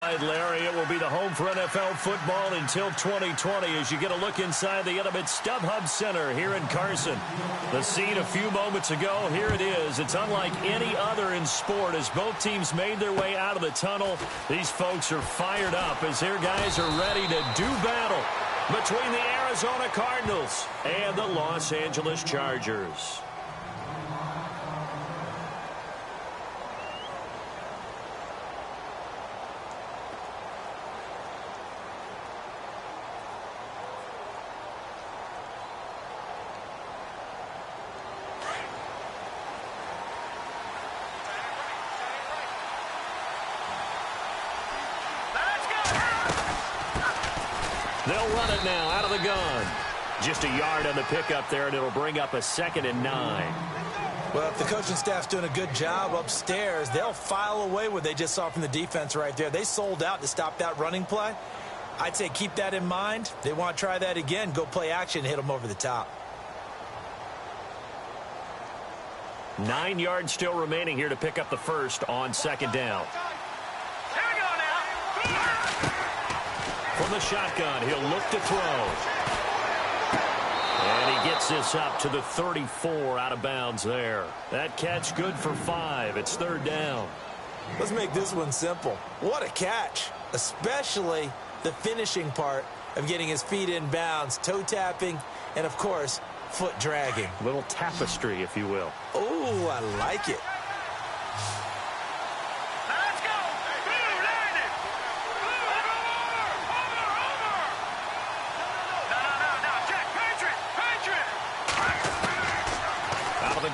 right, Larry, it will be the home for NFL football until 2020 as you get a look inside the Intimate StubHub Center here in Carson. The scene a few moments ago, here it is. It's unlike any other in sport as both teams made their way out of the tunnel. These folks are fired up as their guys are ready to do battle between the Arizona Cardinals and the Los Angeles Chargers. They'll run it now out of the gun. Just a yard on the pickup there, and it'll bring up a 2nd and 9. Well, if the coaching staff's doing a good job upstairs, they'll file away what they just saw from the defense right there. They sold out to stop that running play. I'd say keep that in mind. They want to try that again. Go play action, hit them over the top. 9 yards still remaining here to pick up the first on 2nd down. From the shotgun, he'll look to throw. And he gets this up to the 34 out of bounds there. That catch good for 5. It's 3rd down. Let's make this one simple. What a catch, especially the finishing part of getting his feet in bounds, toe tapping, and, of course, foot dragging. A little tapestry, if you will. Oh, I like it.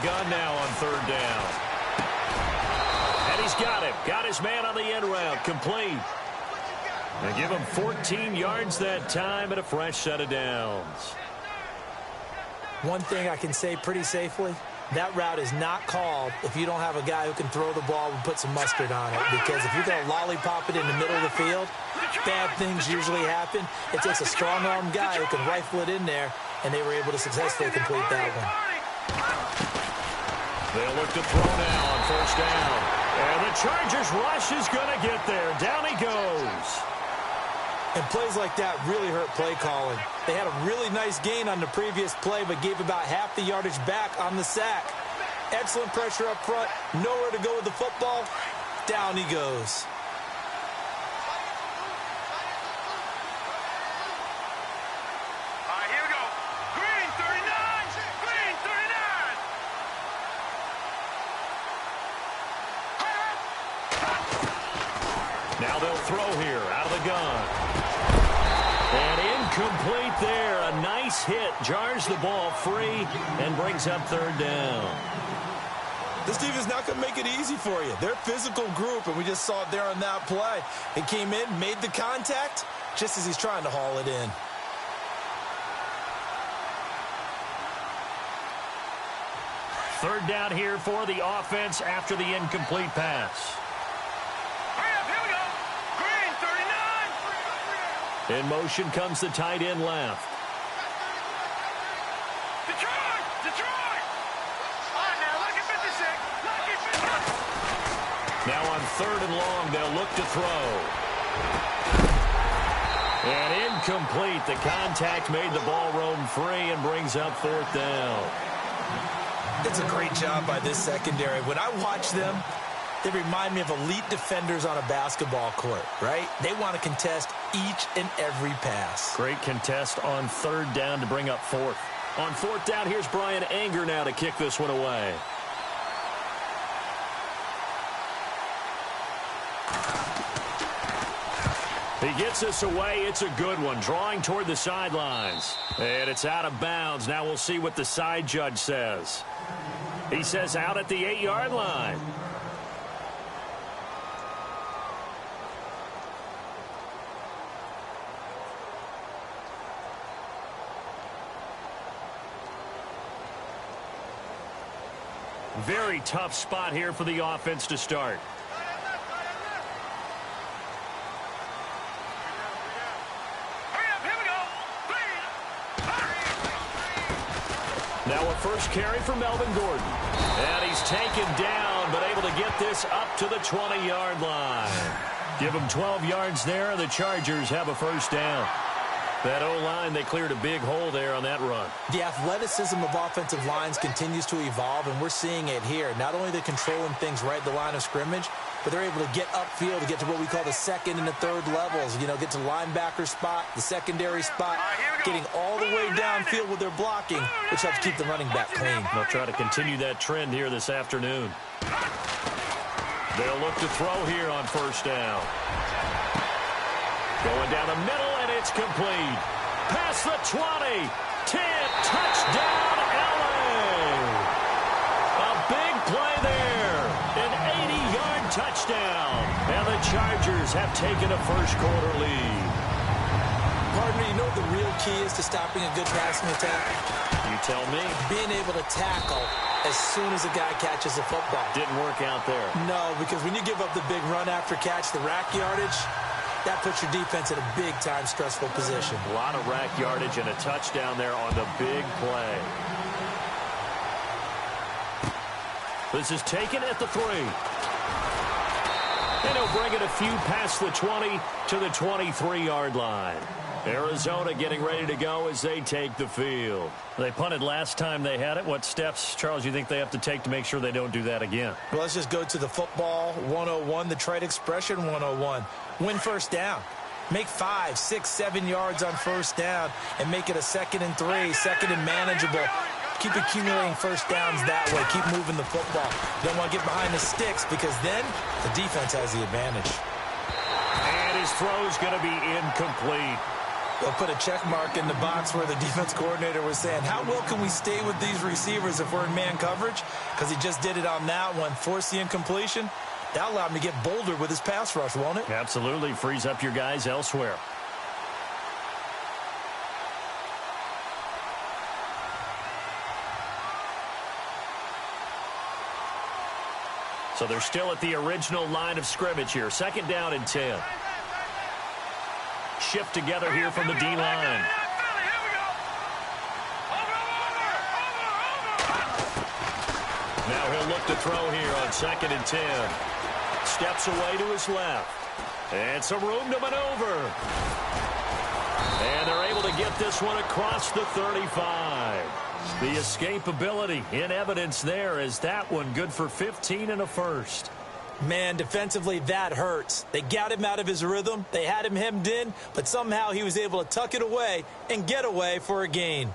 Gun now on 3rd down. And he's got him. Got his man on the end route. Complete. They give him 14 yards that time and a fresh set of downs. One thing I can say pretty safely, that route is not called if you don't have a guy who can throw the ball and put some mustard on it. Because if you're going to lollipop it in the middle of the field, bad things usually happen. It takes a strong-armed guy who can rifle it in there, and they were able to successfully complete that one. They'll look to throw now on 1st down. And the Chargers rush is going to get there. Down he goes. And plays like that really hurt play calling. They had a really nice gain on the previous play, but gave about half the yardage back on the sack. Excellent pressure up front. Nowhere to go with the football. Down he goes. Now they'll throw here out of the gun. And incomplete there. A nice hit. Jars the ball free and brings up 3rd down. This defense not going to make it easy for you. They're a physical group, and we just saw it there on that play. It came in, made the contact, just as he's trying to haul it in. Third down here for the offense after the incomplete pass. In motion comes the tight end left. Detroit! Now look at 56. Now on 3rd and long, they'll look to throw. And incomplete. The contact made the ball roam free and brings up 4th down. It's a great job by this secondary. When I watch them, they remind me of elite defenders on a basketball court, right? They want to contest each and every pass. Great contest on 3rd down to bring up 4th. On 4th down, here's Brian Anger now to kick this one away. He gets this away. It's a good one. Drawing toward the sidelines. And it's out of bounds. Now we'll see what the side judge says. He says out at the 8-yard line. Very tough spot here for the offense to start. Now a first carry for Melvin Gordon. And he's taken down, but able to get this up to the 20-yard line. Give them 12 yards there. The Chargers have a first down. That O-line, they cleared a big hole there on that run. The athleticism of offensive lines continues to evolve, and we're seeing it here. Not only are they controlling things right at the line of scrimmage, but they're able to get upfield to get to what we call the second and the third levels. You know, get to the linebacker spot, the secondary spot, getting all the way downfield with their blocking, which helps keep the running back clean. They'll try to continue that trend here this afternoon. They'll look to throw here on first down. Going down the middle, and it's complete. Past the 20, 10, touchdown, LA. A big play there, an 80-yard touchdown, and the Chargers have taken a first-quarter lead. Partner, you know what the real key is to stopping a good passing attack? You tell me. Being able to tackle as soon as a guy catches the football. Didn't work out there. No, because when you give up the big run after catch, the rack yardage, that puts your defense in a big-time stressful position. A lot of rack yardage and a touchdown there on the big play. This is taken at the 3. And he'll bring it a few past the 20 to the 23-yard line. Arizona getting ready to go as they take the field. They punted last time they had it. What steps, Charles, you think they have to take to make sure they don't do that again? Well, let's just go to the football 101, the trade expression 101. Win first down. Make 5, 6, 7 yards on first down and make it a 2nd and 3, second and manageable. Keep accumulating first downs that way. Keep moving the football. Don't want to get behind the sticks because then the defense has the advantage. And his throw's going to be incomplete. They'll put a check mark in the box where the defense coordinator was saying, how well can we stay with these receivers if we're in man coverage? Because he just did it on that one. Force the incompletion. That'll allow him to get bolder with his pass rush, won't it? Absolutely. Frees up your guys elsewhere. So they're still at the original line of scrimmage here. 2nd down and 10. Shift together here from the D-line. Now he'll look to throw here on 2nd and 10. Steps away to his left. And some room to maneuver. And they're able to get this one across the 35. The escapability in evidence there as that one good for 15 and a first. Man, defensively, that hurts. They got him out of his rhythm. They had him hemmed in, but somehow he was able to tuck it away and get away for a gain.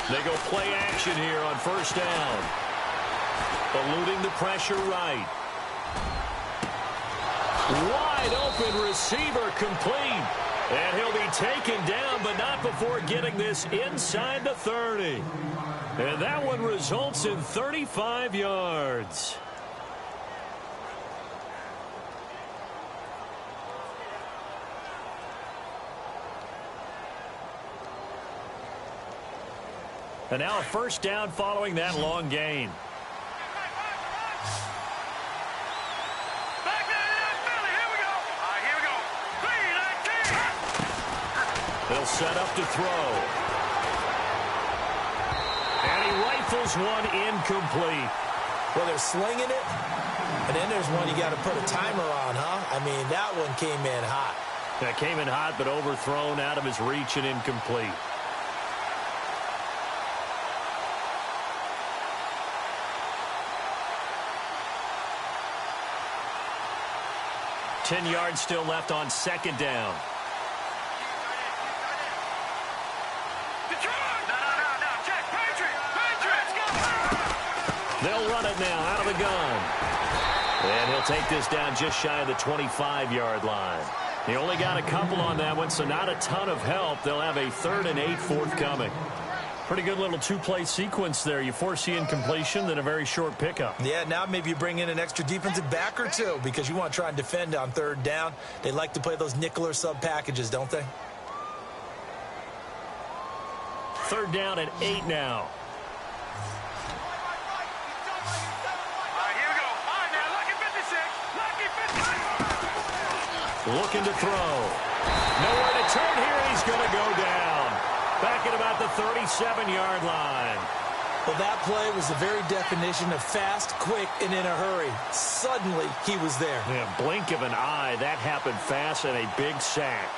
They go play action here on first down. Eluding the pressure right. Wide open receiver complete. And he'll be taken down, but not before getting this inside the 30. And that one results in 35 yards. And now a first down following that long gain. They'll set up to throw. And he rifles one incomplete. Well, they're slinging it, and then there's one you got to put a timer on, huh? I mean, that one came in hot. That came in hot, but overthrown out of his reach and incomplete. Ten yards still left on second down. They'll run it now out of the gun. And he'll take this down just shy of the 25-yard line. He only got a couple on that one, so not a ton of help. They'll have a 3rd and 8 forthcoming. Pretty good little two-play sequence there. You force the incompletion, then a very short pickup. Yeah, now maybe you bring in an extra defensive back or two because you want to try and defend on 3rd down. They like to play those nickel or sub packages, don't they? 3rd down and 8 now. Looking to throw. Nowhere to turn here. He's going to go down. Back at about the 37-yard line. Well, that play was the very definition of fast, quick, and in a hurry. Suddenly, he was there. Yeah, blink of an eye. That happened fast and a big sack.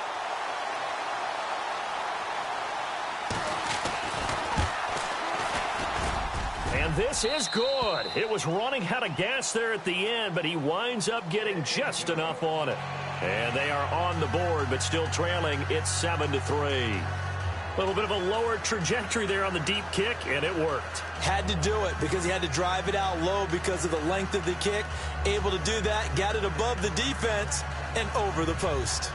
And this is good. It was running out of gas there at the end, but he winds up getting just enough on it. And they are on the board, but still trailing. It's 7-3. A little bit of a lower trajectory there on the deep kick, and it worked. Had to do it because he had to drive it out low because of the length of the kick. Able to do that, got it above the defense and over the post.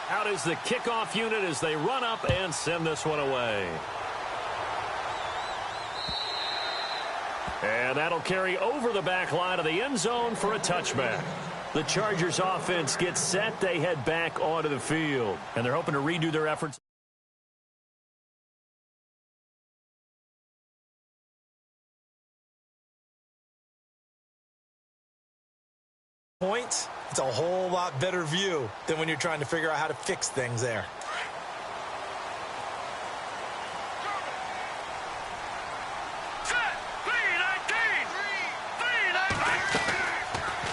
Out is the kickoff unit as they run up and send this one away. And that'll carry over the back line of the end zone for a touchback. The Chargers offense gets set. They head back onto the field. And they're hoping to redo their efforts. Points, it's a whole lot better view than when you're trying to figure out how to fix things there.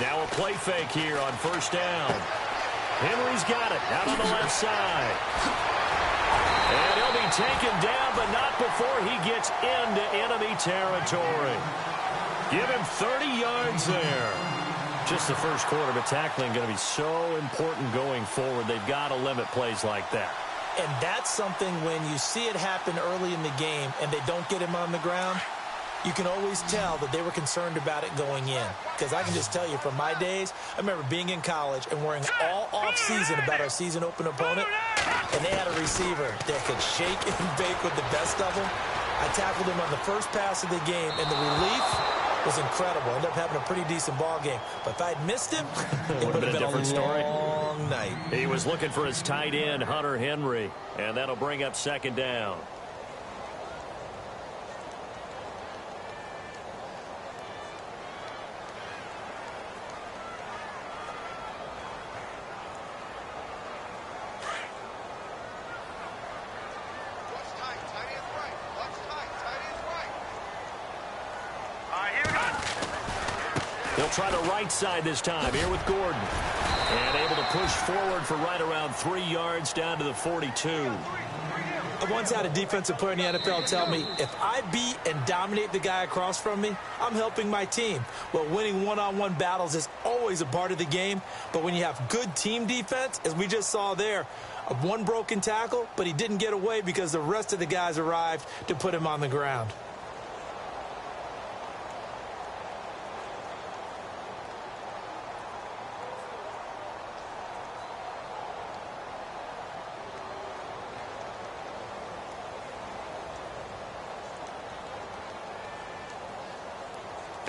Now a play fake here on first down. Henry's got it out on the left side. And he'll be taken down, but not before he gets into enemy territory. Give him 30 yards there. Just the first quarter, but tackling going to be so important going forward. They've got to limit plays like that. And that's something when you see it happen early in the game and they don't get him on the ground, you can always tell that they were concerned about it going in. Because I can just tell you from my days, I remember being in college and worrying all off-season about our season open opponent, and they had a receiver that could shake and bake with the best of them. I tackled him on the first pass of the game, and the relief was incredible. Ended up having a pretty decent ball game. But if I'd missed him, it would have been a different story. Long night. He was looking for his tight end, Hunter Henry, and that'll bring up second down. They'll try the right side this time here with Gordon. And able to push forward for right around 3 yards down to the 42. I once had a defensive player in the NFL tell me, if I beat and dominate the guy across from me, I'm helping my team. Well, winning one-on-one battles is always a part of the game. But when you have good team defense, as we just saw there, one broken tackle, but he didn't get away because the rest of the guys arrived to put him on the ground.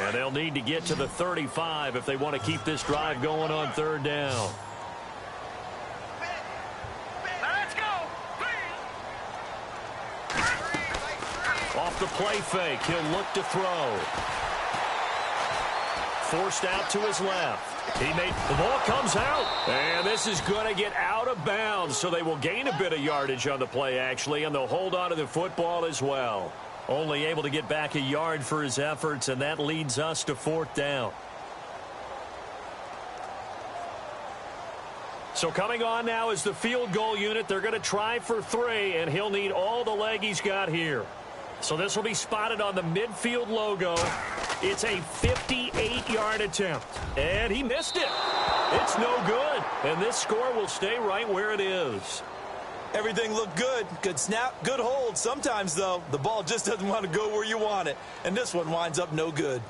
And they'll need to get to the 35 if they want to keep this drive going on third down. Let's go. Off the play fake, he'll look to throw. Forced out to his left. The ball comes out. And this is going to get out of bounds, so they will gain a bit of yardage on the play, actually, and they'll hold on to the football as well. Only able to get back a yard for his efforts, and that leads us to fourth down. So coming on now is the field goal unit. They're going to try for 3, and he'll need all the leg he's got here. So this will be spotted on the midfield logo. It's a 58-yard attempt, and he missed it. It's no good, and this score will stay right where it is. Everything looked good. Good snap, good hold. Sometimes, though, the ball just doesn't want to go where you want it. And this one winds up no good.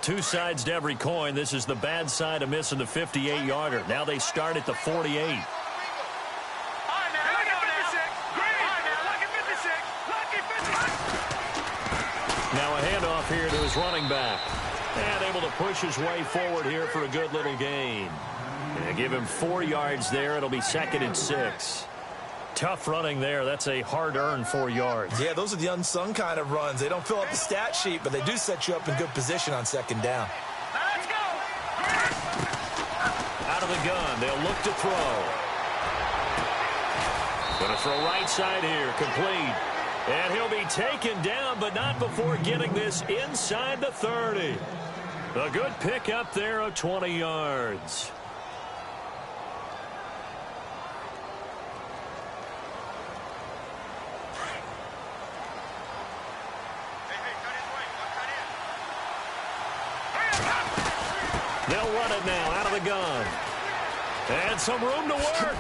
Two sides to every coin. This is the bad side of missing the 58-yarder. Now they start at the 48. Now a handoff here to his running back. And able to push his way forward here for a good little gain. And give him 4 yards there. It'll be 2nd and 6. Tough running there. That's a hard-earned 4 yards. Yeah, those are the unsung kind of runs. They don't fill up the stat sheet, but they do set you up in good position on 2nd down. Let's go. Out of the gun, they'll look to throw. Going to throw right side here, complete. And he'll be taken down, but not before getting this inside the 30. A good pickup there of 20 yards. They'll run it now out of the gun. And some room to work.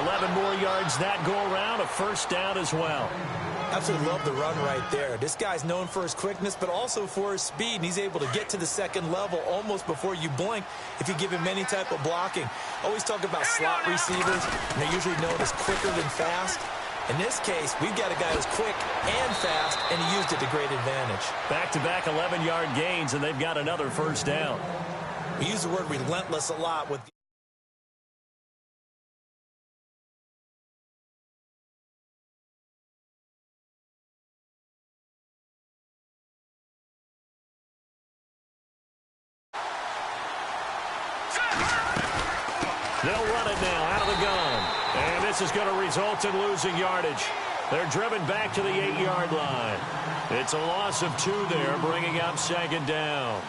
11 more yards that go around, a 1st down as well. Absolutely love the run right there. This guy's known for his quickness, but also for his speed, and he's able to get to the 2nd level almost before you blink if you give him any type of blocking. Always talk about slot receivers, and they're usually known as quicker than fast. In this case, we've got a guy who's quick and fast, and he used it to great advantage. Back-to-back 11-yard gains, and they've got another 1st down. We use the word relentless a lot with They'll run it now out of the gun. And this is going to result in losing yardage. They're driven back to the 8-yard line. It's a loss of 2 there, bringing up 2nd down.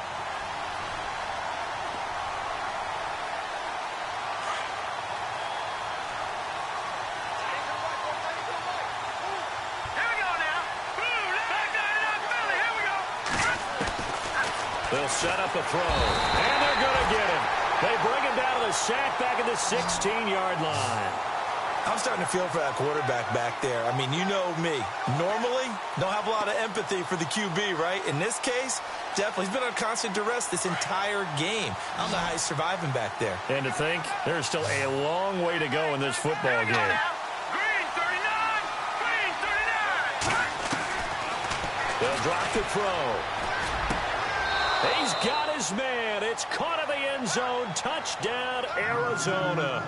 They'll set up a throw, and they're going to get him. They bring him down to the sack back at the 16-yard line. I'm starting to feel for that quarterback back there. I mean, you know me. Normally, don't have a lot of empathy for the QB, right? In this case, definitely. He's been under constant duress this entire game. I don't know how he's surviving back there. And to think, there's still a long way to go in this football game. Green 39. Green 39. They'll drop the throw. He's got his man. It's caught in the end zone. Touchdown, Arizona.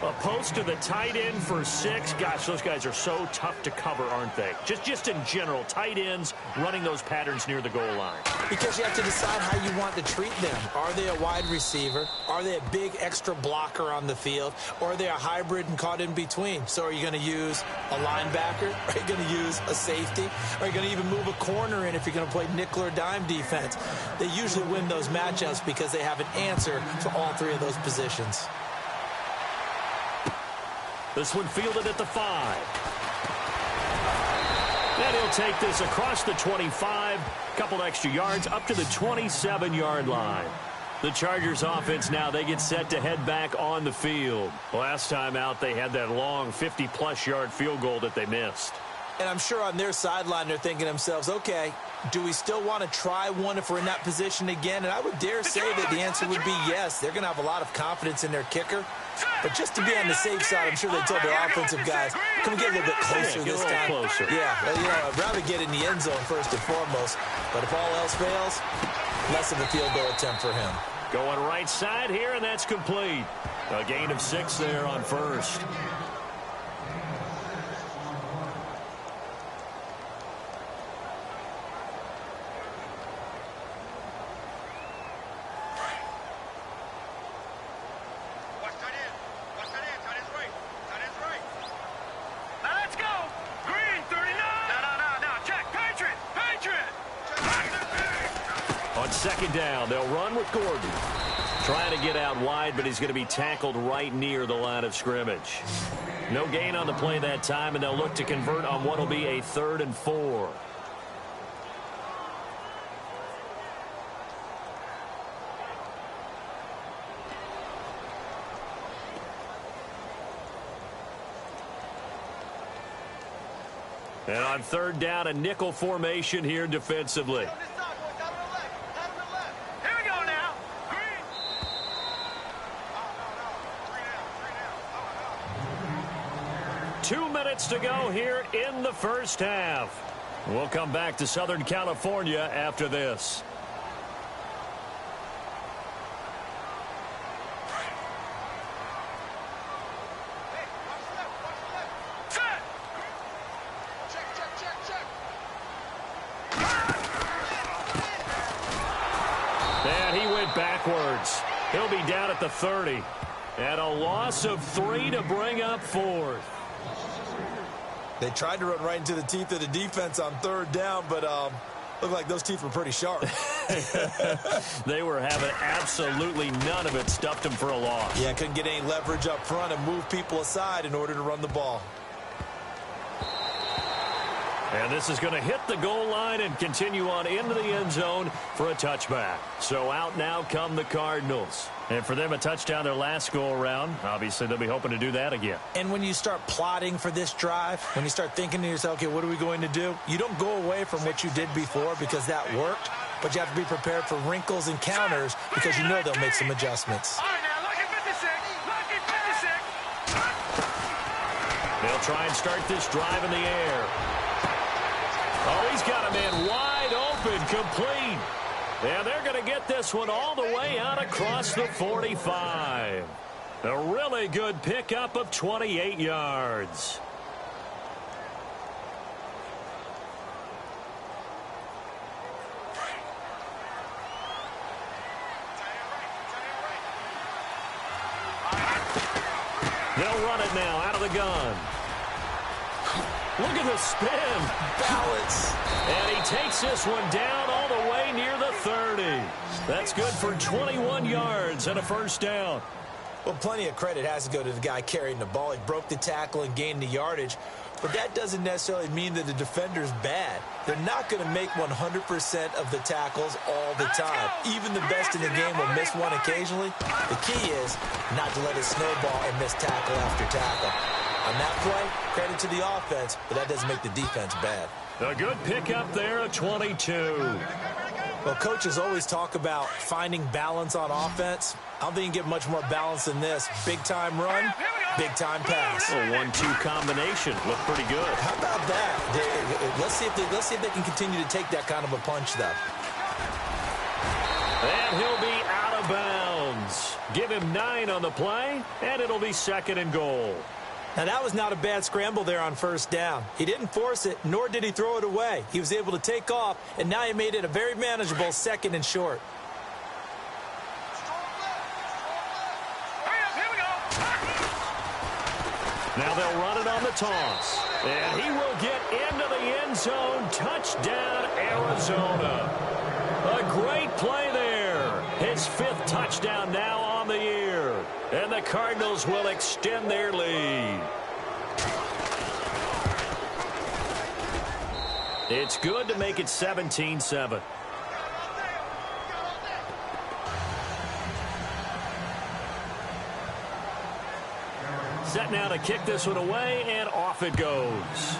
A post to the tight end for 6. Gosh, those guys are so tough to cover, aren't they? Just in general, tight ends running those patterns near the goal line. Because you have to decide how you want to treat them. Are they a wide receiver? Are they a big extra blocker on the field? Or are they a hybrid and caught in between? So are you going to use a linebacker? Are you going to use a safety? Are you going to even move a corner in if you're going to play nickel or dime defense? They usually win those matchups because they have an answer for all 3 of those positions. This one fielded at the 5. Then he'll take this across the 25, couple extra yards up to the 27-yard line. The Chargers offense now, they get set to head back on the field. Last time out, they had that long 50-plus yard field goal that they missed. And I'm sure on their sideline, they're thinking to themselves, okay, do we still want to try one if we're in that position again? And I would dare say that the answer would be yes. They're going to have a lot of confidence in their kicker. But just to be on the safe side, I'm sure they told their offensive guys, can we get a little bit closer this time? Closer. Yeah, well, I'd rather get in the end zone first and foremost. But if all else fails, less of a field goal attempt for him. Going right side here, and that's complete. A gain of 6 there on 1st. On 2nd down, they'll run with Gordon. Trying to get out wide, but he's going to be tackled right near the line of scrimmage. No gain on the play that time, and they'll look to convert on what will be a 3rd and 4. And on 3rd down, a nickel formation here defensively. 2 minutes to go here in the 1st half. We'll come back to Southern California after this. backwards. He'll be down at the 30. And a loss of 3 to bring up 4th. They tried to run right into the teeth of the defense on 3rd down, but looked like those teeth were pretty sharp. They were having absolutely none of it. Stuffed them for a loss. Yeah, couldn't get any leverage up front and move people aside in order to run the ball. And this is going to hit the goal line and continue on into the end zone for a touchback. So out now come the Cardinals. And for them, a touchdown their last go-around. Obviously, they'll be hoping to do that again. And when you start plotting for this drive, when you start thinking to yourself, okay, what are we going to do? You don't go away from what you did before because that worked, but you have to be prepared for wrinkles and counters because you know they'll make some adjustments. All right, now, lucky 56. Lucky 56. They'll try and start this drive in the air. Oh, he's got a man wide open, complete. And they're going to get this one all the way out across the 45. A really good pickup of 28 yards. They'll run it now out of the gun. Look at the spin. Balance. And he takes this one down all the way near the 30. That's good for 21 yards and a first down. Well, plenty of credit has to go to the guy carrying the ball. He broke the tackle and gained the yardage. But that doesn't necessarily mean that the defender's bad. They're not going to make 100% of the tackles all the time. Even the best in the game will miss one occasionally. The key is not to let it snowball and miss tackle after tackle. On that play, credit to the offense, but that doesn't make the defense bad. A good pickup there at 22. Well, coaches always talk about finding balance on offense. I don't think you can get much more balance than this. Big-time run, big-time pass. A 1-2 combination. Looked pretty good. How about that? Let's see if they can continue to take that kind of a punch, though. And he'll be out of bounds. Give him 9 on the play, and it'll be 2nd and goal. Now, that was not a bad scramble there on first down. He didn't force it, nor did he throw it away. He was able to take off, and now he made it a very manageable 2nd and short. Now they'll run it on the toss. And he will get into the end zone. Touchdown, Arizona. A great play there. His 5th touchdown now on the year. And the Cardinals will extend their lead. It's good to make it 17-7. Set now to kick this one away, and off it goes.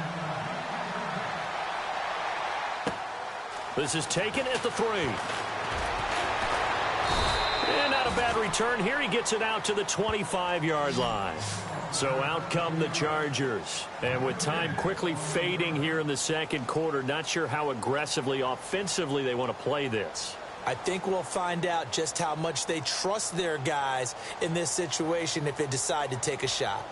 This is taken at the 3. And not a bad return here. He gets it out to the 25-yard line. So out come the Chargers. And with time quickly fading here in the second quarter, not sure how aggressively, offensively they want to play this. I think we'll find out just how much they trust their guys in this situation if they decide to take a shot.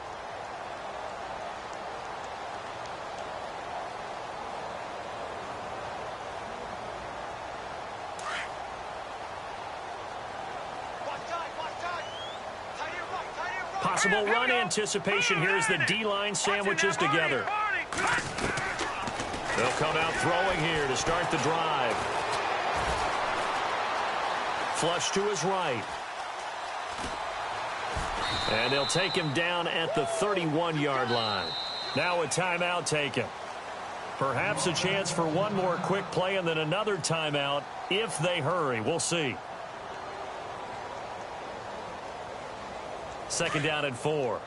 Possible run anticipation here as the D-line sandwiches together. They'll come out throwing here to start the drive. Flush to his right. And they'll take him down at the 31-yard line. Now a timeout taken. Perhaps a chance for one more quick play and then another timeout if they hurry. We'll see. 2nd down and 4.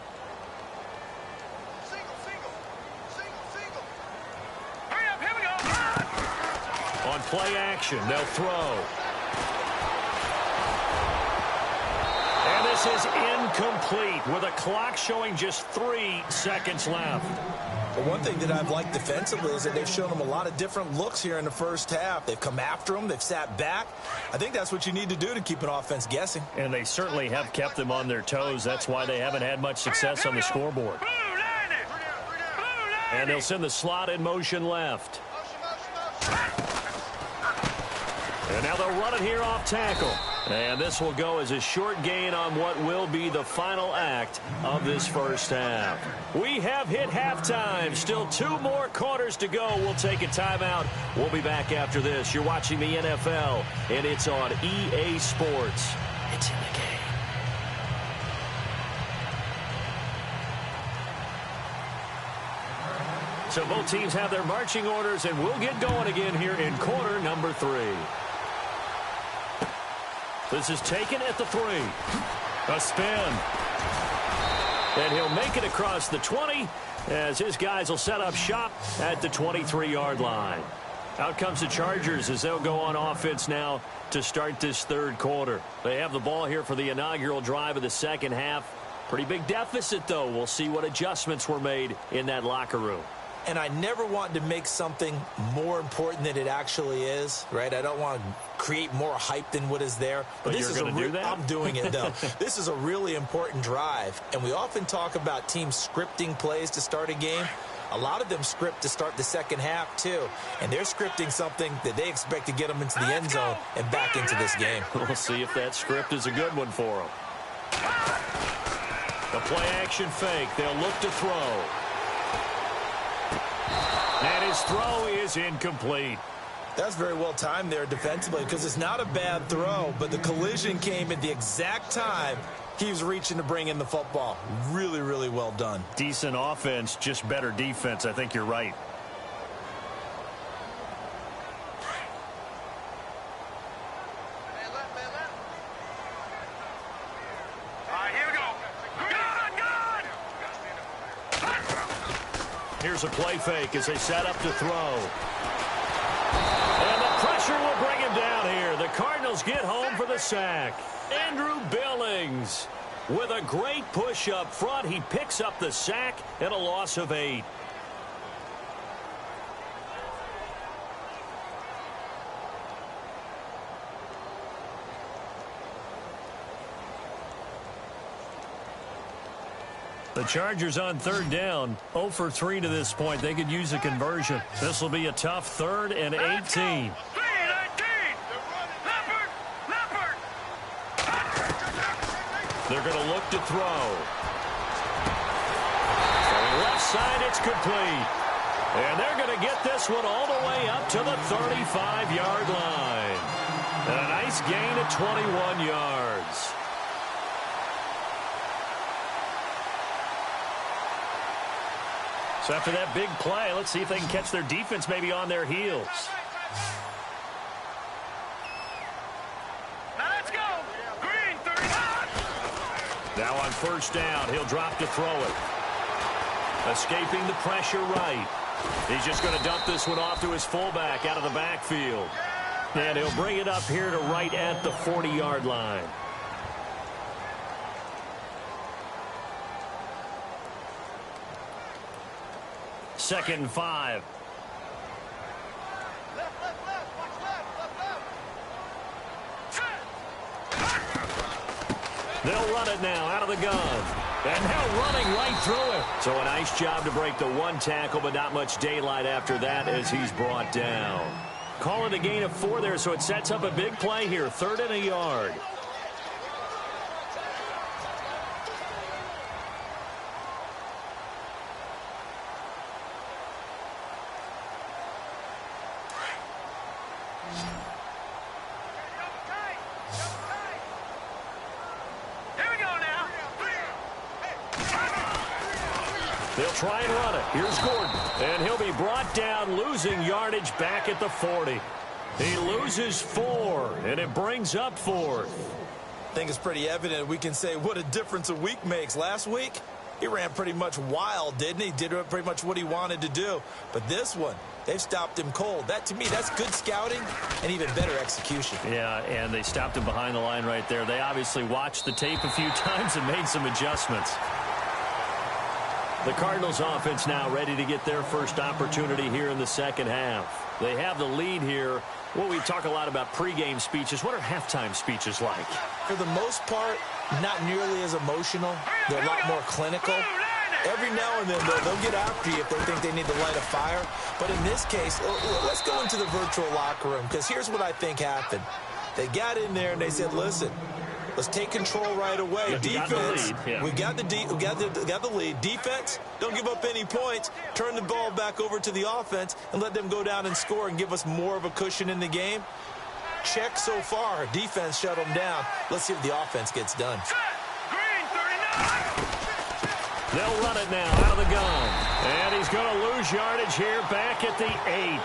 On play action, they'll throw. And this is incomplete with a clock showing just 3 seconds left. But one thing that I've liked defensively is that they've shown them a lot of different looks here in the first half. They've come after them. They've sat back. I think that's what you need to do to keep an offense guessing. And they certainly have kept them on their toes. That's why they haven't had much success on the scoreboard. And they'll send the slot in motion left. And now they'll run it here off tackle. And this will go as a short gain on what will be the final act of this first half. We have hit halftime. Still 2 more quarters to go. We'll take a timeout. We'll be back after this. You're watching the NFL, and it's on EA Sports. It's in the game. So both teams have their marching orders, and we'll get going again here in quarter number 3. This is taken at the 3. A spin. And he'll make it across the 20 as his guys will set up shop at the 23-yard line. Out comes the Chargers as they'll go on offense now to start this third quarter. They have the ball here for the inaugural drive of the second half. Pretty big deficit, though. We'll see what adjustments were made in that locker room. And I never want to make something more important than it actually is, right? I don't want to create more hype than what is there. But this you're going to do that? I'm doing it, though. This is a really important drive. And we often talk about teams scripting plays to start a game. A lot of them script to start the second half, too. And they're scripting something that they expect to get them into the end zone and back into this game. We'll see if that script is a good one for them. The play-action fake. They'll look to throw. And his throw is incomplete. That's very well timed there defensively because it's not a bad throw, but the collision came at the exact time he was reaching to bring in the football. Really, really well done. Decent offense, just better defense. I think you're right. Here's a play fake as they set up to throw. And the pressure will bring him down here. The Cardinals get home for the sack. Andrew Billings with a great push up front. He picks up the sack and a loss of 8. The Chargers on third down, 0 for 3 to this point. They could use a conversion. This will be a tough 3rd and 18. They're going to look to throw. From the left side, it's complete. And they're going to get this one all the way up to the 35-yard line. And a nice gain of 21 yards. So after that big play, let's see if they can catch their defense maybe on their heels. Now let's go. Green, 35. Now on first down, he'll drop to throw it. Escaping the pressure right. He's just going to dump this one off to his fullback out of the backfield. And he'll bring it up here to right at the 40-yard line. Second and 5. They'll run it now out of the gun. And now running right through it. So a nice job to break the 1 tackle, but not much daylight after that as he's brought down. Call it a gain of 4 there, so it sets up a big play here. 3rd and a yard. They'll try and run it. Here's Gordon. And he'll be brought down, losing yardage back at the 40. He loses 4, and it brings up 4th. I think it's pretty evident we can say what a difference a week makes. Last week, he ran pretty much wild, didn't he? Did pretty much what he wanted to do. But this one, they've stopped him cold. That, to me, that's good scouting and even better execution. Yeah, and they stopped him behind the line right there. They obviously watched the tape a few times and made some adjustments. The Cardinals offense now ready to get their first opportunity here in the second half. They have the lead here. Well, we talk a lot about pregame speeches. What are halftime speeches like? For the most part, not nearly as emotional. They're a lot more clinical. Every now and then, they'll get after you if they think they need to light a fire. But in this case, let's go into the virtual locker room, because here's what I think happened. They got in there and they said, listen, let's take control right away. Defense, we got the lead. Defense, don't give up any points. Turn the ball back over to the offense and let them go down and score and give us more of a cushion in the game. Check so far. Defense shut them down. Let's see if the offense gets done. Green 39. They'll run it now out of the gun. And he's going to lose yardage here back at the 8.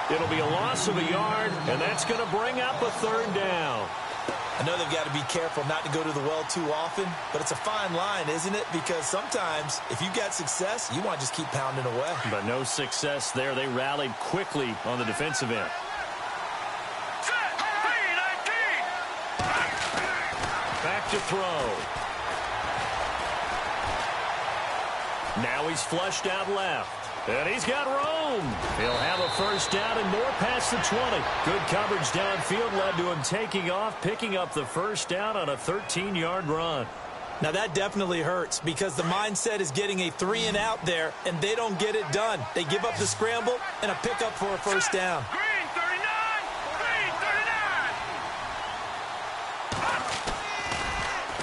It'll be a loss of a yard, and that's going to bring up a third down. I know they've got to be careful not to go to the well too often, but it's a fine line, isn't it? Because sometimes if you got success, you want to just keep pounding away. But no success there. They rallied quickly on the defensive end. Back to throw. Now he's flushed out left. And he's got room. He'll have a first down and more past the 20. Good coverage downfield led to him taking off, picking up the first down on a 13-yard run. Now that definitely hurts because the mindset is getting a 3-and-out there, and they don't get it done. They give up the scramble and a pickup for a first down. Green 39. Green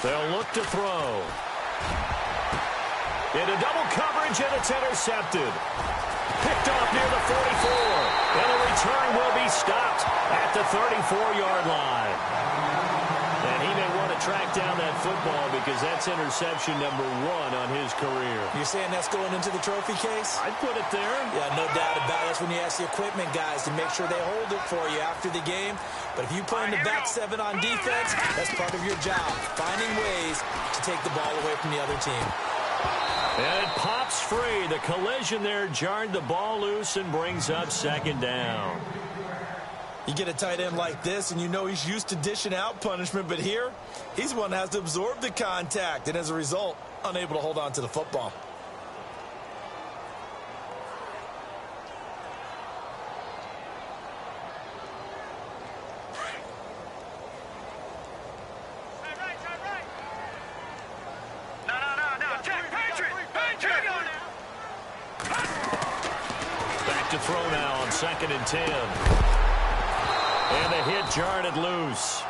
39. They'll look to throw. Into double coverage, and it's intercepted. Picked off near the 44. And the return will be stopped at the 34-yard line. And he may want to track down that football because that's interception number 1 on his career. You're saying that's going into the trophy case? I'd put it there. Yeah, no doubt about it. That's when you ask the equipment guys to make sure they hold it for you after the game. But if you put in the back 7 on defense, that's part of your job, finding ways to take the ball away from the other team. And it pops free. The collision there jarred the ball loose and brings up second down. You get a tight end like this, and you know he's used to dishing out punishment, but here, he's one that has to absorb the contact, and as a result, unable to hold on to the football. To throw now on 2nd and 10. And the hit jarred it loose.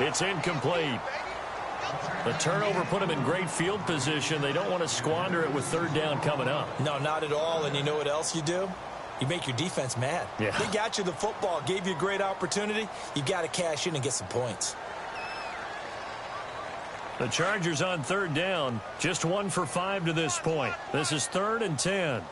It's incomplete. The turnover put him in great field position. They don't want to squander it with third down coming up. No, not at all. And you know what else you do? You make your defense mad. Yeah. They got you the football, gave you a great opportunity. You got to cash in and get some points. The Chargers on third down. Just 1 for 5 to this point. This is 3rd and 10.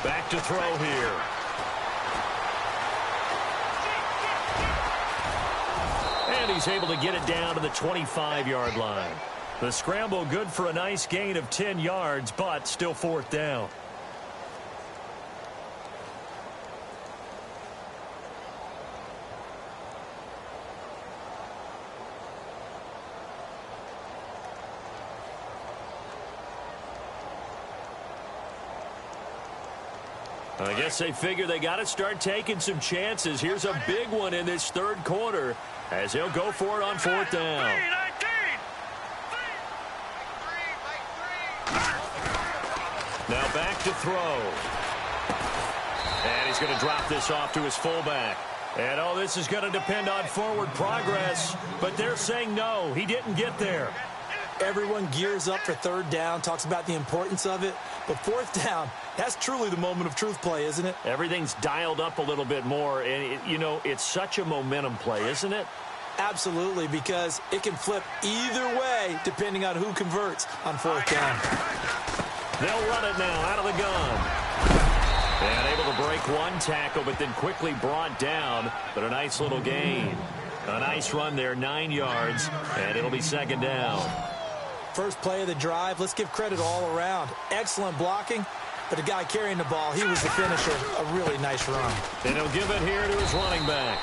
Back to throw here. And he's able to get it down to the 25-yard line. The scramble good for a nice gain of 10 yards, but still 4th down. I guess they figure they got to start taking some chances. Here's a big one in this third quarter as he'll go for it on 4th down. Now back to throw. And he's going to drop this off to his fullback. And, oh, this is going to depend on forward progress. But they're saying no, he didn't get there. Everyone gears up for third down, talks about the importance of it. But 4th down, that's truly the moment of truth play, isn't it? Everything's dialed up a little bit more. And, you know, it's such a momentum play, isn't it? Absolutely, because it can flip either way depending on who converts on 4th down. They'll run it now out of the gun. And able to break one tackle, but then quickly brought down. But a nice little gain. A nice run there, 9 yards, and it'll be 2nd down. First play of the drive, let's give credit all around. Excellent blocking, but the guy carrying the ball, he was the finisher. A really nice run. And he'll give it here to his running back.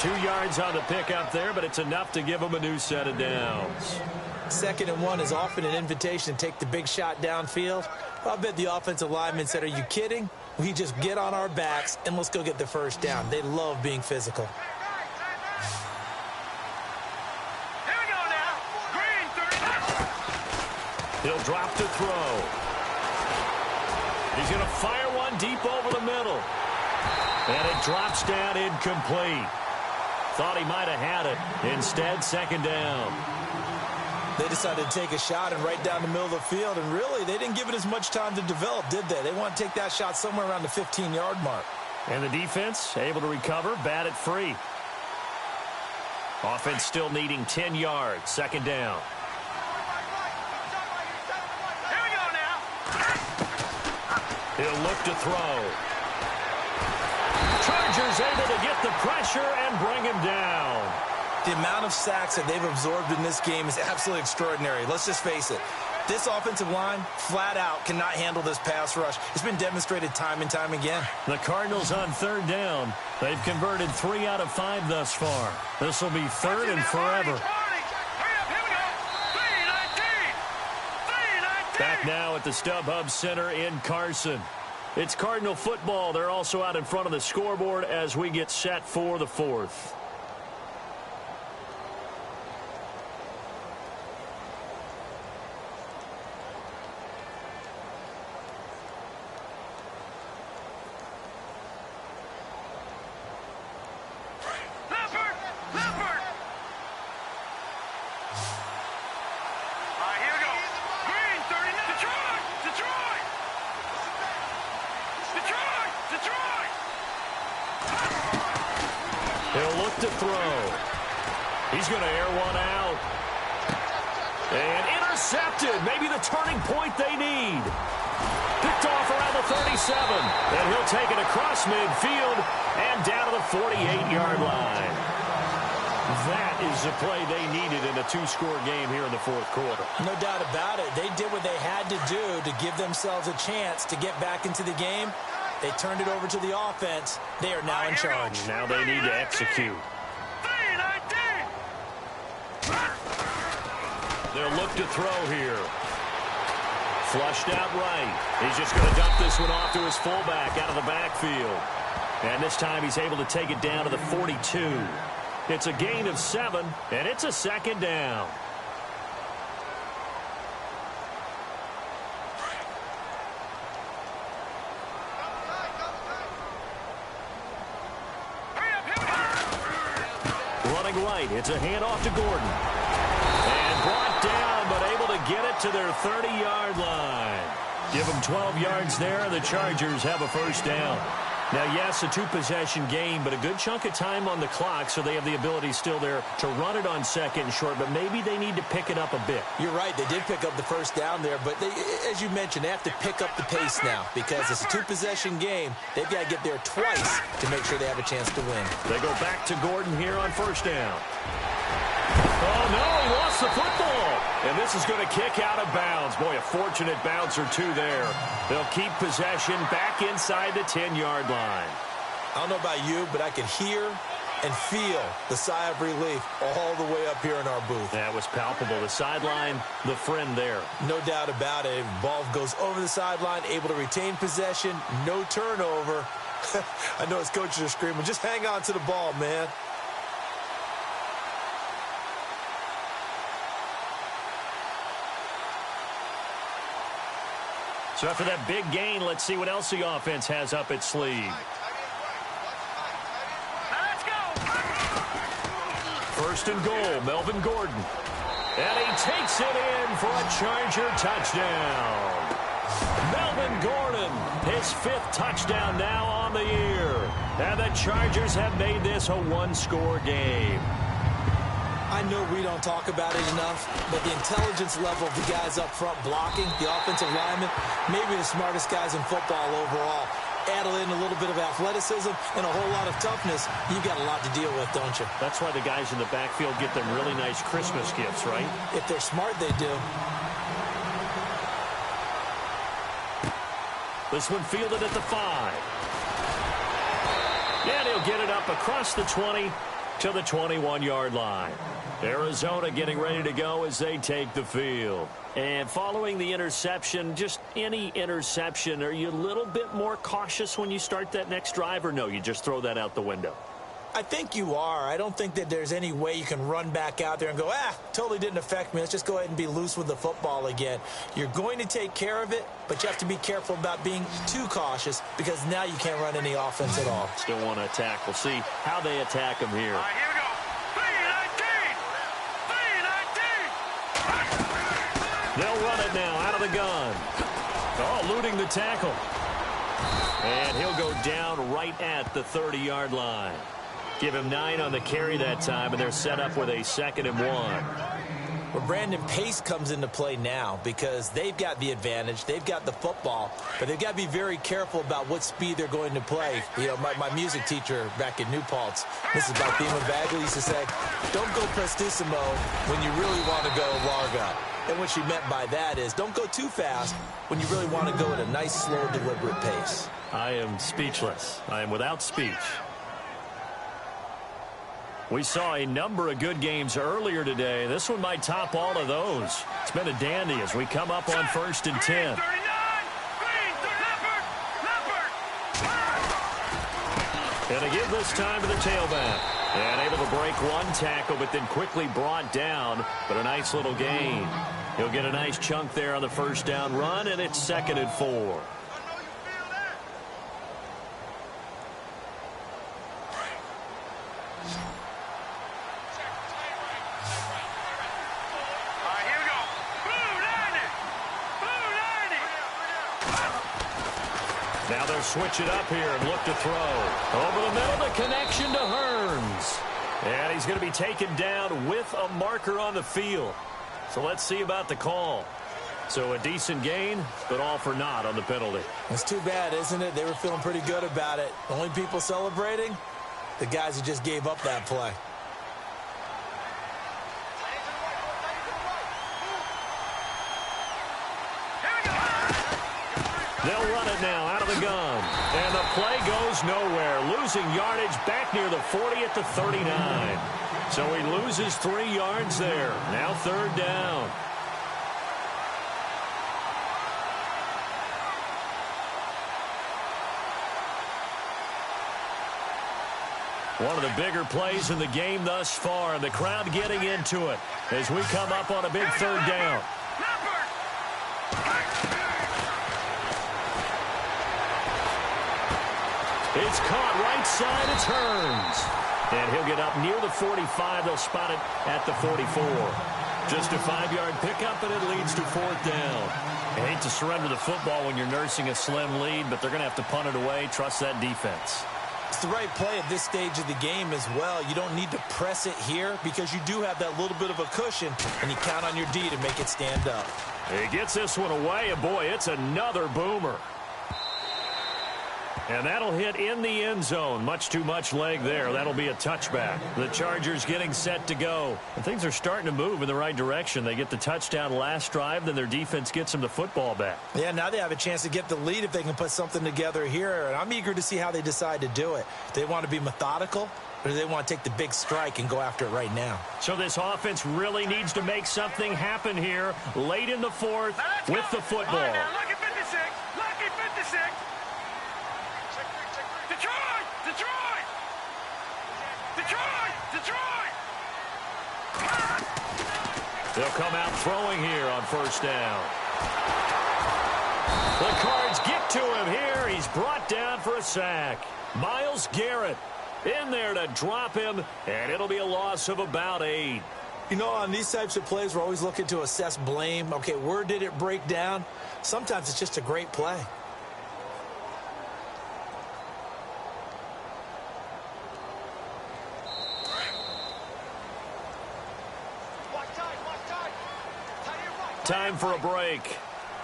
2 yards on the pickup there, but it's enough to give him a new set of downs. 2nd and 1 is often an invitation to take the big shot downfield. I bet the offensive linemen said, are you kidding? We just get on our backs and let's go get the first down. They love being physical. He'll drop to throw. He's going to fire one deep over the middle. And it drops down incomplete. Thought he might have had it. Instead, second down. They decided to take a shot and right down the middle of the field, and really, they didn't give it as much time to develop, did they? They want to take that shot somewhere around the 15-yard mark. And the defense able to recover, bat it free. Offense still needing 10 yards, second down. Here we go now. He'll look to throw. Chargers able to get the pressure and bring him down. The amount of sacks that they've absorbed in this game is absolutely extraordinary. Let's just face it. This offensive line, flat out, cannot handle this pass rush. It's been demonstrated time and time again. The Cardinals on third down. They've converted 3 out of 5 thus far. This will be third and forever. Back now at the StubHub Center in Carson. It's Cardinal football. They're also out in front of the scoreboard as we get set for the fourth. He'll look to throw. He's going to air one out. And intercepted. Maybe the turning point they need. Picked off around the 37. And he'll take it across midfield and down to the 48-yard line. That is the play they needed in a 2-score game here in the fourth quarter. No doubt about it. They did what they had to do to give themselves a chance to get back into the game. They turned it over to the offense. They are now in charge. Now they need to execute. They'll look to throw here. Flushed out right. He's just going to dump this one off to his fullback out of the backfield. And this time he's able to take it down to the 42. It's a gain of 7, and it's a second down. Running right, it's a handoff to Gordon. And brought down, but able to get it to their 30-yard line. Give them 12 yards there, and the Chargers have a first down. Now, yes, a 2-possession game, but a good chunk of time on the clock, so they have the ability still there to run it on second and short, but maybe they need to pick it up a bit. You're right. They did pick up the first down there, but they, as you mentioned, they have to pick up the pace now because it's a 2-possession game. They've got to get there twice to make sure they have a chance to win. They go back to Gordon here on first down. Oh, no, he lost the football. And this is going to kick out of bounds. Boy, a fortunate bounce or two there. They'll keep possession back inside the 10-yard line. I don't know about you, but I could hear and feel the sigh of relief all the way up here in our booth. That was palpable. The sideline, the friend there. No doubt about it. Ball goes over the sideline, able to retain possession, no turnover. I know his coaches are screaming, just hang on to the ball, man. So after that big gain, let's see what else the offense has up its sleeve. Let's go. First and goal, Melvin Gordon. And he takes it in for a Charger touchdown. Melvin Gordon, his 5th touchdown now on the year. And the Chargers have made this a 1-score game. I know we don't talk about it enough, but the intelligence level of the guys up front blocking, the offensive linemen, maybe the smartest guys in football overall. Add in a little bit of athleticism and a whole lot of toughness, you've got a lot to deal with, don't you? That's why the guys in the backfield get them really nice Christmas gifts, right? If they're smart, they do. This one fielded at the 5. And he'll get it up across the 20 to the 21-yard line. Arizona getting ready to go as they take the field. And following the interception, just any interception, are you a little bit more cautious when you start that next drive, or no, you just throw that out the window? I think you are. I don't think that there's any way you can run back out there and go, totally didn't affect me. Let's just go ahead and be loose with the football again. You're going to take care of it, but you have to be careful about being too cautious because now you can't run any offense at all. Still want to attack. We'll see how they attack him here. All right, here we go. 3-19. They'll run it now out of the gun. Oh, eluding the tackle. And he'll go down right at the 30-yard line. Give him 9 on the carry that time, and they're set up with a 2nd and 1. Well, Brandon, pace comes into play now because they've got the advantage. They've got the football, but they've got to be very careful about what speed they're going to play. You know, my music teacher back in New Paltz, Mrs. Balthema Bagley, used to say, don't go prestissimo when you really want to go largo. And what she meant by that is don't go too fast when you really want to go at a nice, slow, deliberate pace. I am speechless. I am without speech. We saw a number of good games earlier today. This one might top all of those. It's been a dandy as we come up on 1st and 10. And a give this time to the tailback. And able to break one tackle, but then quickly brought down. But a nice little gain. He'll get a nice chunk there on the 1st down run, and it's 2nd and 4. Now they'll switch it up here and look to throw. Over the middle, the connection to Hearns. And he's going to be taken down with a marker on the field. So let's see about the call. So a decent gain, but all for naught on the penalty. It's too bad, isn't it? They were feeling pretty good about it. The only people celebrating, the guys who just gave up that play. They'll run it now out of the gun. And the play goes nowhere. Losing yardage back near the 40 at the 39. So he loses 3 yards there. Now 3rd down. One of the bigger plays in the game thus far. And the crowd getting into it as we come up on a big 3rd down. It's caught right side. It's Hearns. And he'll get up near the 45. They'll spot it at the 44. Just a 5-yard pickup, and it leads to 4th down. I hate to surrender the football when you're nursing a slim lead, but they're going to have to punt it away. Trust that defense. It's the right play at this stage of the game as well. You don't need to press it here because you do have that little bit of a cushion, and you count on your D to make it stand up. He gets this one away, and boy, it's another boomer. And that'll hit in the end zone. Much too much leg there. That'll be a touchback. The Chargers getting set to go. And things are starting to move in the right direction. They get the touchdown last drive, then their defense gets them the football back. Yeah, now they have a chance to get the lead if they can put something together here. And I'm eager to see how they decide to do it. Do they want to be methodical, or do they want to take the big strike and go after it right now? So this offense really needs to make something happen here late in the 4th with the football. All right, now, lucky 56. Lucky 56. Detroit! They'll come out throwing here on 1st down. The Cards get to him here. He's brought down for a sack. Myles Garrett in there to drop him, and it'll be a loss of about 8. You know, on these types of plays, we're always looking to assess blame. Okay, where did it break down? Sometimes it's just a great play. Time for a break.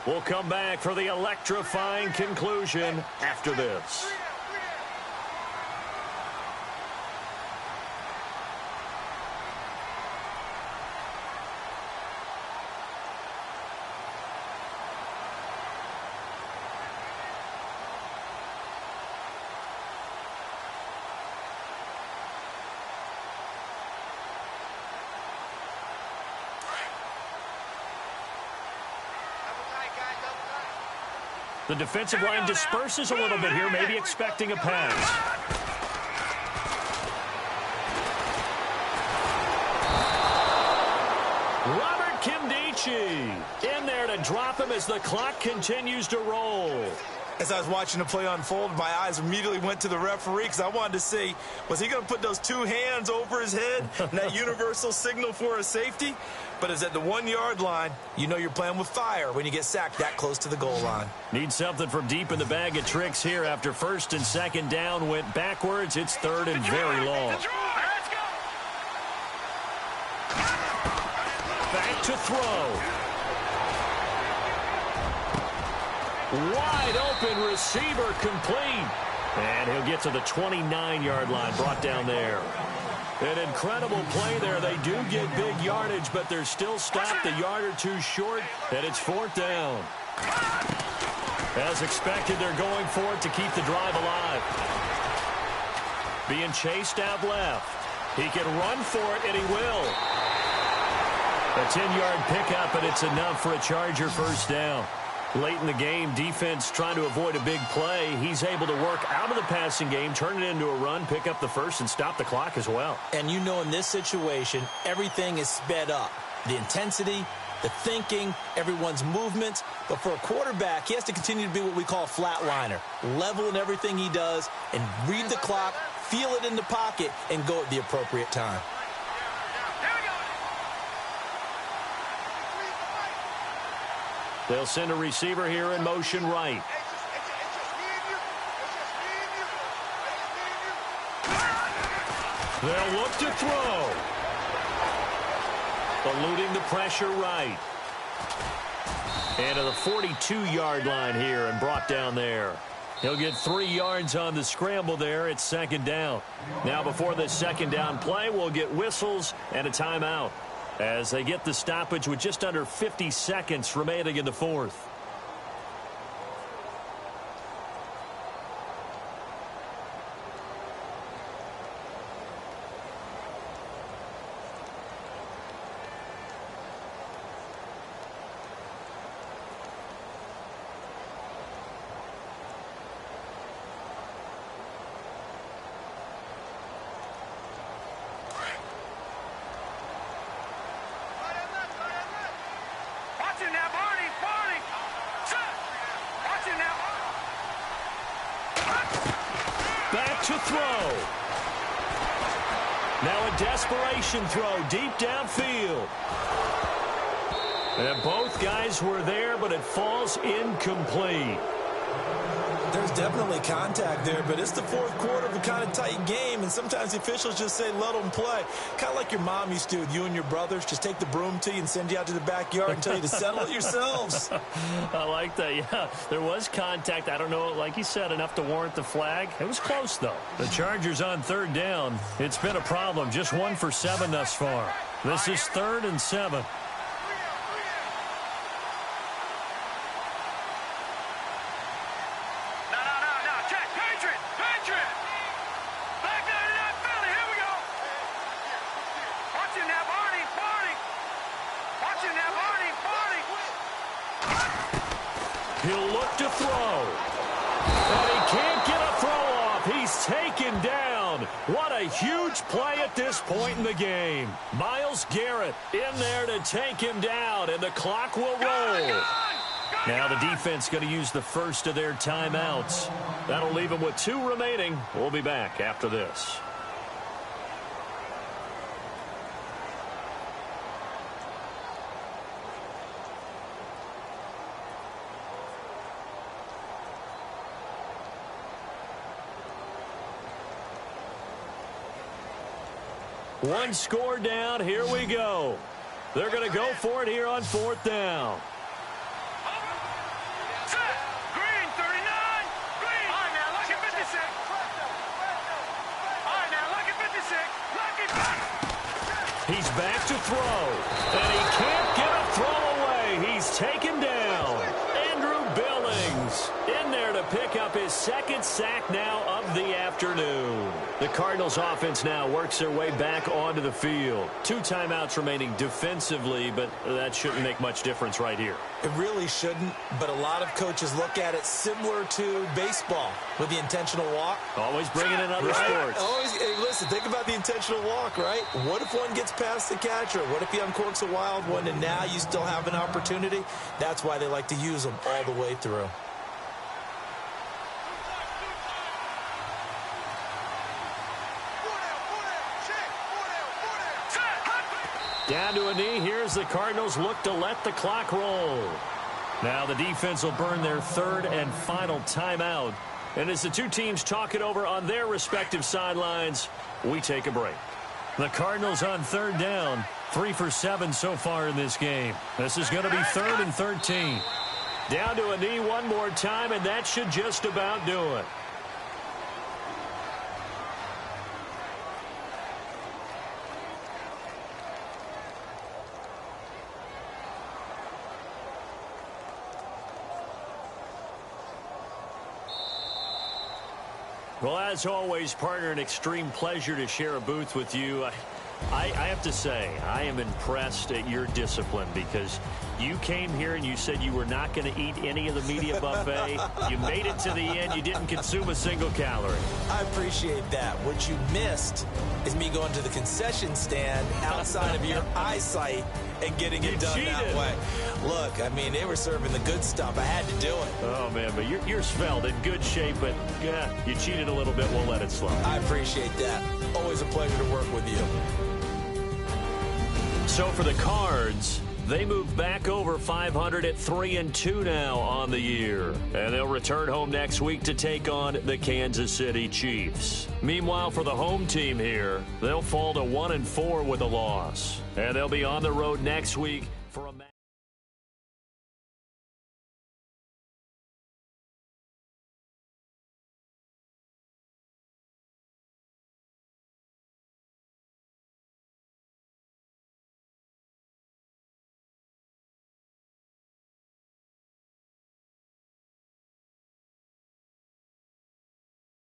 We'll come back for the electrifying conclusion after this. The defensive line disperses a little bit here, maybe expecting a pass. Robert Kimdichie in there to drop him as the clock continues to roll. As I was watching the play unfold, my eyes immediately went to the referee because I wanted to see, was he going to put those two hands over his head and that universal signal for a safety? But it's at the 1 yard line. You know you're playing with fire when you get sacked that close to the goal line. Need something from deep in the bag of tricks here after first and second down went backwards. It's third and very long. Back to throw. Wide open receiver complete. And he'll get to the 29-yard line, brought down there. An incredible play there. They do get big yardage, but they're still stopped a yard or two short, and it's fourth down. As expected, they're going for it to keep the drive alive. Being chased out left. He can run for it, and he will. A 10-yard pickup, and it's enough for a Charger first down. Late in the game, defense trying to avoid a big play. He's able to work out of the passing game, turn it into a run, pick up the first, and stop the clock as well. And you know in this situation, everything is sped up. The intensity, the thinking, everyone's movements. But for a quarterback, he has to continue to be what we call a flatliner. Level in everything he does and read the clock, feel it in the pocket, and go at the appropriate time. They'll send a receiver here in motion right. They'll look to throw. Eluding the pressure right. And to the 42-yard line here and brought down there. He'll get 3 yards on the scramble there. It's second down. Now before this second down play, we'll get whistles and a timeout as they get the stoppage with just under 50 seconds remaining in the fourth. To throw. Now a desperation throw deep downfield. And both guys were there, but it falls incomplete. There's definitely contact there, but it's the fourth quarter of a kind of tight game, and sometimes the officials just say, let them play. Kind of like your mom used to with you and your brothers. Just take the broom to you and send you out to the backyard and tell you to settle it yourselves. I like that, yeah. There was contact. I don't know, like you said, enough to warrant the flag. It was close, though. The Chargers on third down. It's been a problem. Just 1 for 7 thus far. This is 3rd and 7. He'll look to throw. And he can't get a throw off. He's taken down. What a huge play at this point in the game. Myles Garrett in there to take him down, and the clock will roll. Now the defense going to use the first of their timeouts. That'll leave them with 2 remaining. We'll be back after this. One score down. Here we go. They're going to go for it here on 4th down. Green, 39. Green. All right, now, lucky 56. All right, now, lucky 56. Lucky 56. He's back to throw. And he can't get a throw away. He's taken down. Andrew Billings in there to pick up his his second sack now of the afternoon. The Cardinals offense now works their way back onto the field. 2 timeouts remaining defensively, but that shouldn't make much difference right here. It really shouldn't, but a lot of coaches look at it similar to baseball with the intentional walk. Always bringing in other sports. Hey, listen, think about the intentional walk, right? What if one gets past the catcher? What if he uncorks a wild one and now you still have an opportunity? That's why they like to use them all the way through. Down to a knee. Here's the Cardinals look to let the clock roll. Now the defense will burn their 3rd and final timeout. And as the two teams talk it over on their respective sidelines, we take a break. The Cardinals on 3rd down. 3 for 7 so far in this game. This is going to be 3rd and 13. Down to a knee one more time, and that should just about do it. Well, as always, partner, an extreme pleasure to share a booth with you. I have to say, I am impressed at your discipline because you came here and you said you were not going to eat any of the media buffet. You made it to the end. You didn't consume a single calorie. I appreciate that. What you missed is me going to the concession stand outside of your eyesight and getting it done that way. Look, I mean, they were serving the good stuff. I had to do it. Oh, man, but you're svelte, in good shape, but yeah, you cheated a little bit. We'll let it slide. I appreciate that. Always a pleasure to work with you. So for the Cards, they move back over 500 at 3-2 now on the year. And they'll return home next week to take on the Kansas City Chiefs. Meanwhile, for the home team here, they'll fall to 1-4 with a loss. And they'll be on the road next week